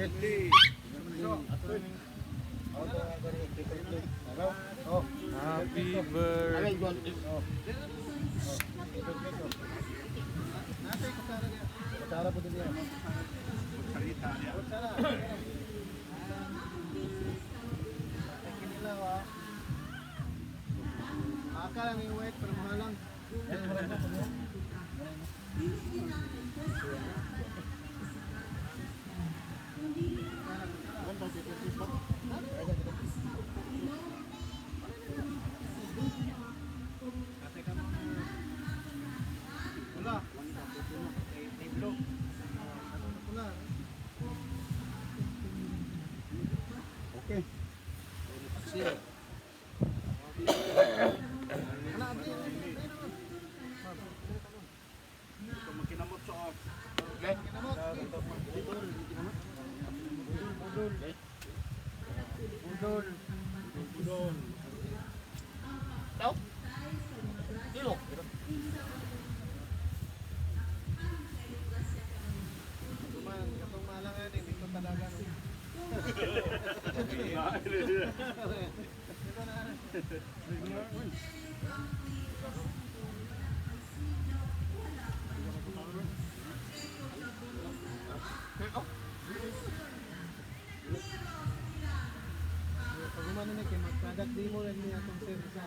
Happy birthday. Kutsara po din yan. Akala may wait pero mahal lang. Wala. Okay. Makinamot sa off. Budol. Tao? Dilo. Katong malangan eh, dito talaga. Pag umano na kayo, magkadat di mo rin niya itong servisa.